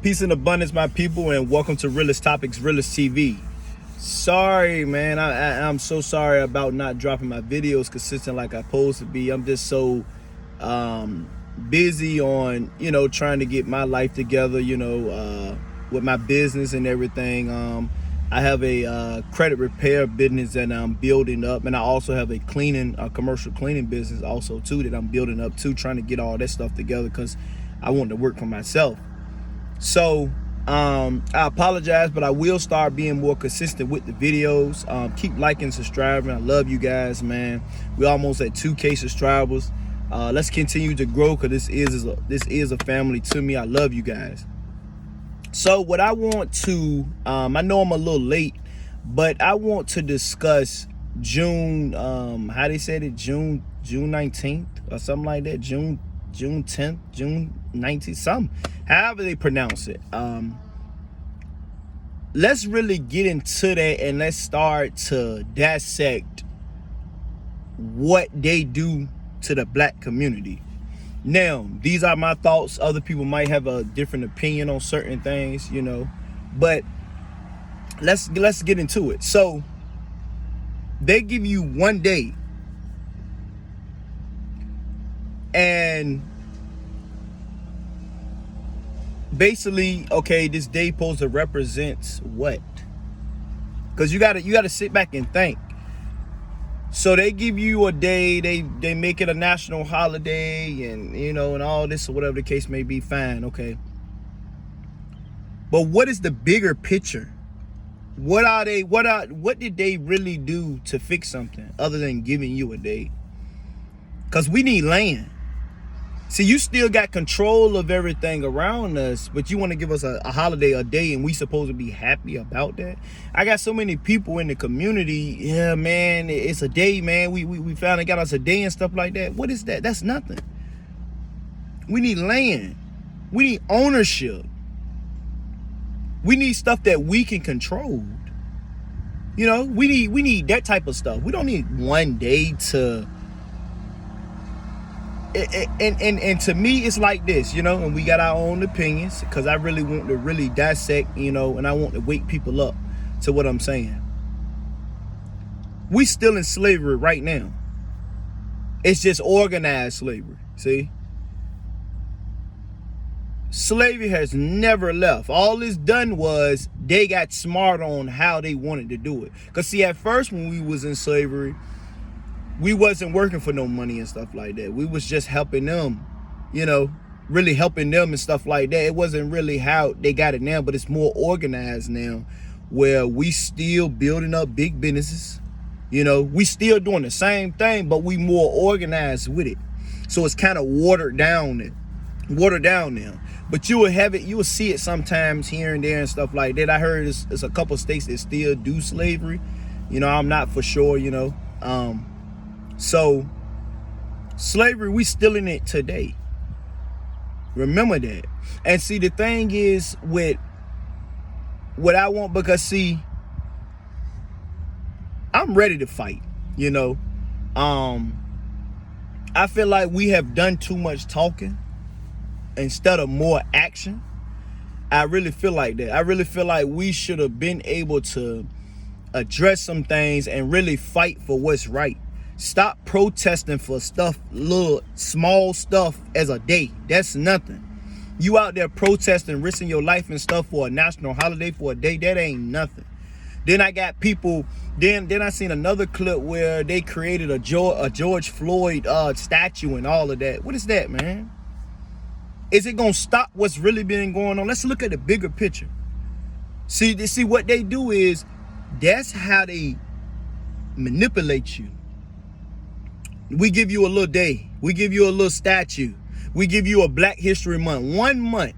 Peace and abundance, my people, and welcome to Realist Topics, Realist TV. Sorry, man. I'm so sorry about not dropping my videos consistent like I'm supposed to be. I'm just so busy on, trying to get my life together, with my business and everything. I have a credit repair business that I'm building up, and I also have a commercial cleaning business also too that I'm building up too, trying to get all that stuff together because I want to work for myself. So I apologize, but I will start being more consistent with the videos. Keep liking, subscribing. I love you guys, man. We're almost at 2K subscribers. Let's continue to grow because this is a family to me. I love you guys. So what I want to, I know I'm a little late, but I want to discuss June, how they said it, June 19th or something like that, June 10th, June 19th, something, however they pronounce it. Let's really get into that and let's start to dissect what they do to the black community. Now, these are my thoughts. Other people might have a different opinion on certain things, but let's get into it. So they give you one day, and basically, okay, this day supposed to represent what? Because you gotta sit back and think. So they give you a day, they make it a national holiday, and and all this or whatever the case may be. Fine, okay. But what is the bigger picture? What did they really do to fix something other than giving you a day? Because we need land. See, you still got control of everything around us, but you want to give us a holiday, a day, and we supposed to be happy about that? I got so many people in the community, yeah, man, it's a day, man. We finally got us a day and stuff like that. What is that? That's nothing. We need land. We need ownership. We need stuff that we can control. We need that type of stuff. We don't need one day to... And to me, it's like this, and we got our own opinions because I really want to really dissect, and I want to wake people up to what I'm saying. We still in slavery right now. It's just organized slavery, see? Slavery has never left. All it's done was they got smart on how they wanted to do it. Because see, at first when we was in slavery, we wasn't working for no money and stuff like that. We was just helping them, really helping them and stuff like that. It wasn't really how they got it now, but it's more organized now where we still building up big businesses. We still doing the same thing, but we more organized with it. So it's kind of watered down now. But you will see it sometimes here and there and stuff like that. I heard there's a couple states that still do slavery. I'm not for sure, So, slavery, we still in it today. Remember that. And see, the thing is with what I want, because see, I'm ready to fight, I feel like we have done too much talking instead of more action. I really feel like that. I really feel like we should have been able to address some things and really fight for what's right. Stop protesting for stuff, little small stuff as a day. That's nothing. You out there protesting, risking your life and stuff for a national holiday for a day. That ain't nothing. Then I got people. Then I seen another clip where they created a George Floyd statue and all of that. What is that, man? Is it gonna stop what's really been going on? Let's look at the bigger picture. See what they do is that's how they manipulate you. We give you a little day. We give you a little statue. We give you a Black History Month. 1 month.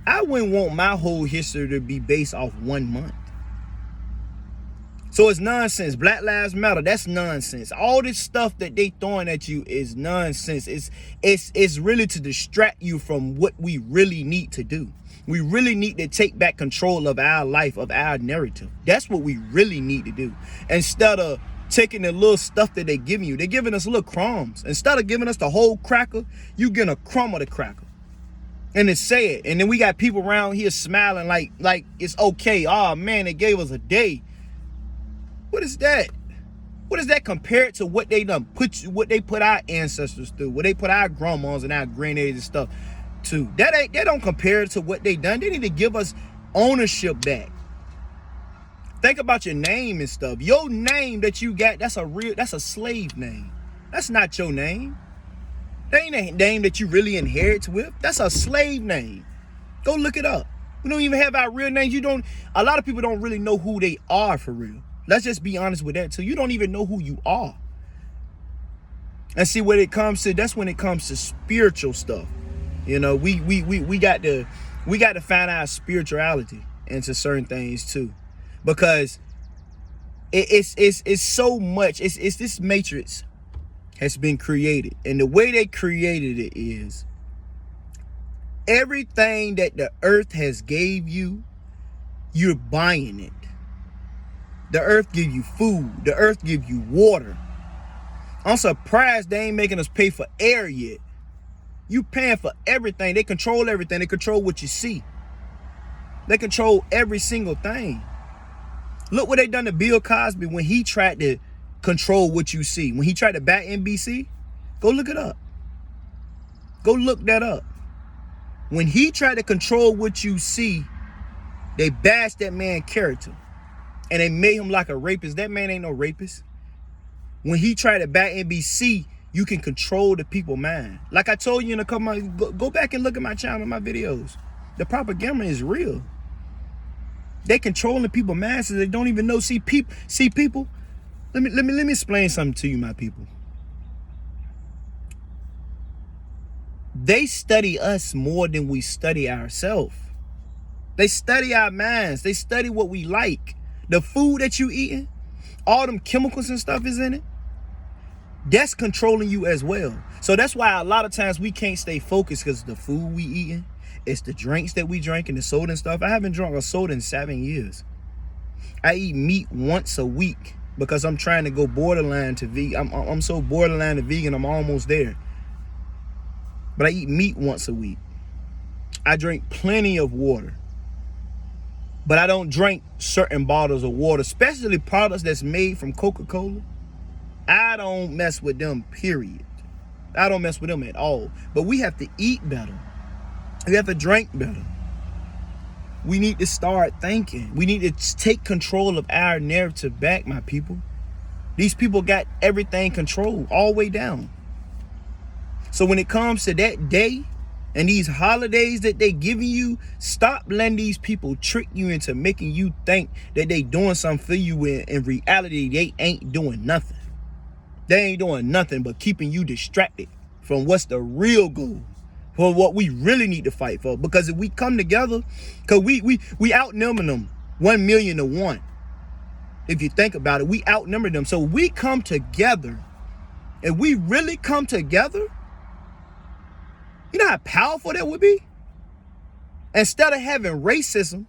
I wouldn't want my whole history to be based off 1 month. So it's nonsense. Black Lives Matter, that's nonsense. All this stuff that they throwing at you is nonsense. It's really to distract you from what we really need to do. We really need to take back control of our life, of our narrative. That's what we really need to do. Instead of taking the little stuff that they're giving you. They're giving us little crumbs. Instead of giving us the whole cracker, you get a crumb of the cracker. And to say it. And then we got people around here smiling like it's okay. Oh man, they gave us a day. What is that? What is that compared to what they done what they put our ancestors through, what they put our grandmas and our granddaddies and stuff to? That don't compare to what they done. They need to give us ownership back. Think about your name and stuff. Your name that you got, that's a slave name. That's not your name. That ain't a name that you really inherit with. That's a slave name. Go look it up. We don't even have our real names. A lot of people don't really know who they are for real. Let's just be honest with that too. You don't even know who you are. And see, when it comes to, that's when it comes to spiritual stuff. You know, we got to find our spirituality into certain things too. Because it's so much, it's this matrix has been created. And the way they created it is everything that the earth has gave you, you're buying it. The earth give you food. The earth give you water. I'm surprised they ain't making us pay for air yet. You paying for everything. They control everything. They control what you see. They control every single thing. Look what they done to Bill Cosby when he tried to control what you see. When he tried to back NBC, go look it up. Go look that up. When he tried to control what you see, they bashed that man's character. And they made him like a rapist. That man ain't no rapist. When he tried to back NBC, you can control the people's mind. Like I told you in a couple months, go back and look at my channel, my videos. The propaganda is real. They controlling people's minds so they don't even know. See people. Let me explain something to you, my people. They study us more than we study ourselves. They study our minds. They study what we like. The food that you eating, all them chemicals and stuff is in it. That's controlling you as well. So that's why a lot of times we can't stay focused, because the food we eating, it's the drinks that we drink and the soda and stuff. I haven't drunk a soda in 7 years. I eat meat once a week because I'm trying to go borderline to vegan. I'm so borderline to vegan, I'm almost there. But I eat meat once a week. I drink plenty of water. But I don't drink certain bottles of water, especially products that's made from Coca-Cola. I don't mess with them, period. I don't mess with them at all. But we have to eat better. We have to drink better. We need to start thinking. We need to take control of our narrative back, my people. These people got everything controlled all the way down. So when it comes to that day and these holidays that they giving you, stop letting these people trick you into making you think that they doing something for you when in reality they ain't doing nothing. They ain't doing nothing but keeping you distracted from what's the real goal, for what we really need to fight for. Because if we come together, because we outnumber them 1 million to 1. If you think about it, we outnumber them. So we come together, and we really come together, you know how powerful that would be? Instead of having racism,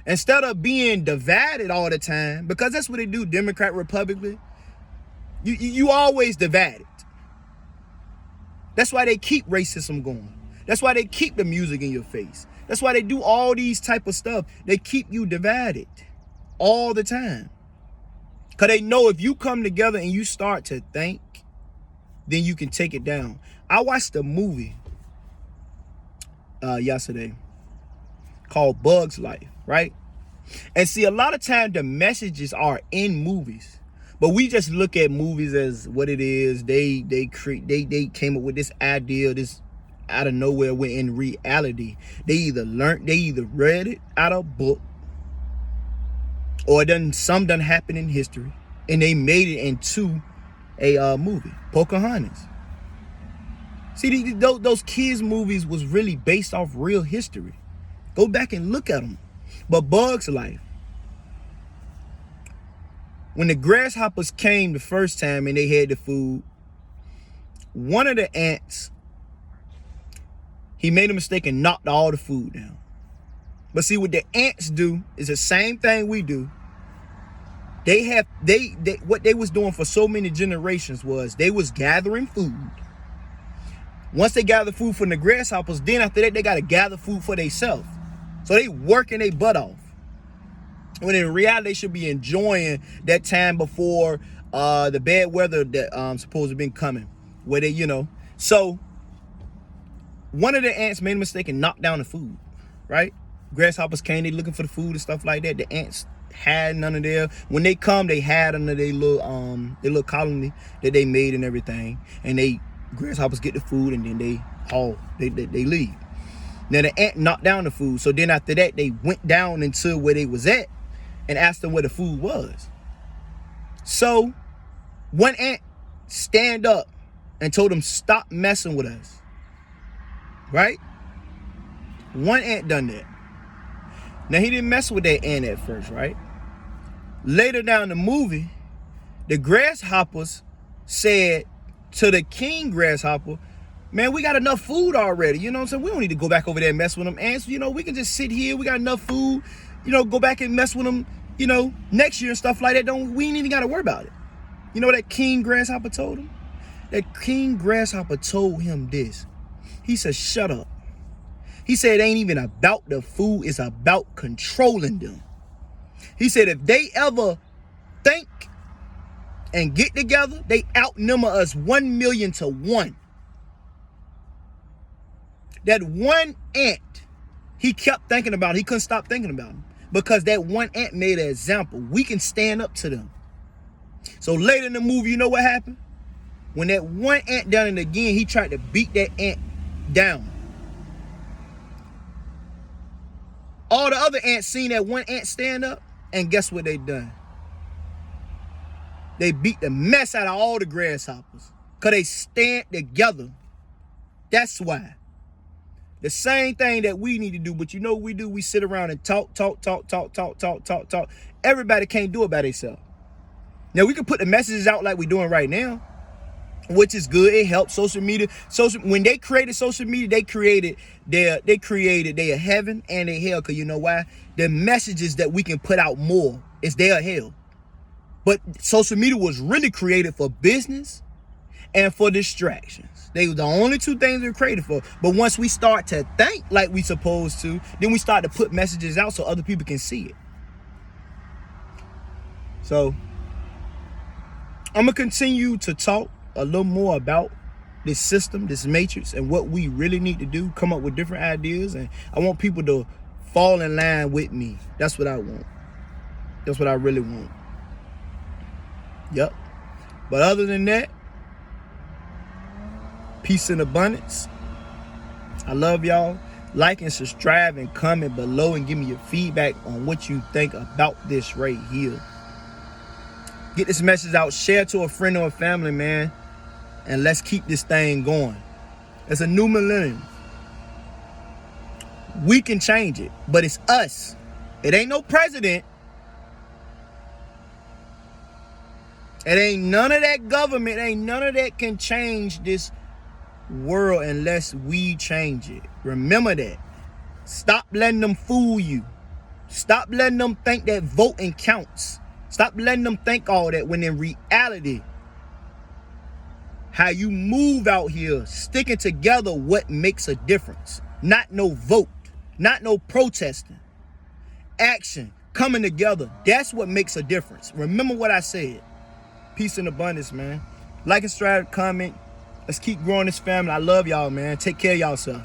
instead of being divided all the time, because that's what they do, Democrat, Republican, you always divided. That's why they keep racism going. That's why they keep the music in your face. That's why they do all these type of stuff. They keep you divided all the time. Because they know if you come together and you start to think, then you can take it down. I watched a movie yesterday called Bug's Life, right? And see, a lot of times the messages are in movies, but we just look at movies as what it is. They came up with this idea, this out of nowhere, when in reality they either read it out of a book, or some done happened in history and they made it into a movie. Pocahontas. See, those kids movies was really based off real history. Go back and look at them. But Bug's Life, when the grasshoppers came the first time and they had the food, one of the ants, he made a mistake and knocked all the food down. But see, what the ants do is the same thing we do. What they was doing for so many generations was they was gathering food, Once they gather food from the grasshoppers, then after that, they got to gather food for themselves. So they working their butt off. When in reality, they should be enjoying that time before the bad weather that supposed to been coming. Where they, So one of the ants made a mistake and knocked down the food, right? Grasshoppers came, they looking for the food and stuff like that. The ants had none of their, when they come, they had under their little colony that they made and everything. And grasshoppers get the food and then they leave. Now the ant knocked down the food. So then after that, they went down into where they was at and asked them where the food was. So one ant stand up and told them, stop messing with us. Right? One ant done that. Now he didn't mess with that ant at first, right? Later down the movie, the grasshoppers said to the king grasshopper, man, we got enough food already. You know what I'm saying? We don't need to go back over there and mess with them ants. We can just sit here. We got enough food. Go back and mess with them, next year and stuff like that. We ain't even got to worry about it. You know what that king grasshopper told him? That king grasshopper told him this. He said, shut up. He said, it ain't even about the food. It's about controlling them. He said, if they ever think and get together, they outnumber us 1,000,000 to 1. That one ant, he kept thinking about it. He couldn't stop thinking about him because that one ant made an example. We can stand up to them. So later in the movie, you know what happened? When that one ant done it again, he tried to beat that ant down. All the other ants seen that one ant stand up, and guess what they done? They beat the mess out of all the grasshoppers because they stand together. That's why. The same thing that we need to do, but you know what we do? We sit around and talk. Everybody can't do it by themselves. Now, we can put the messages out like we're doing right now, which is good. It helps. Social media. When they created social media, they created their heaven and their hell. Because you know why? The messages that we can put out more is their hell. But social media was really created for business and for distractions. They were the only two things they were created for. But once we start to think like we supposed to, then we start to put messages out so other people can see it. So I'm going to continue to talk a little more about this system, this matrix, and what we really need to do, come up with different ideas. And I want people to fall in line with me. That's what I want. That's what I really want. Yep. But other than that, peace and abundance. I love y'all. Like and subscribe and comment below and give me your feedback on what you think about this right here. Get this message out. Share to a friend or a family, man. And let's keep this thing going. It's a new millennium. We can change it, but it's us. It ain't no president. It ain't none of that government. Ain't none of that can change this world unless we change it. Remember that. Stop letting them fool you. Stop letting them think that voting counts. Stop letting them think all that when in reality, how you move out here, sticking together, what makes a difference. Not no vote, not no protesting. Action, coming together, that's what makes a difference. Remember what I said. Peace and abundance, man. Like and subscribe, comment. Let's keep growing this family. I love y'all, man. Take care of y'all, sir.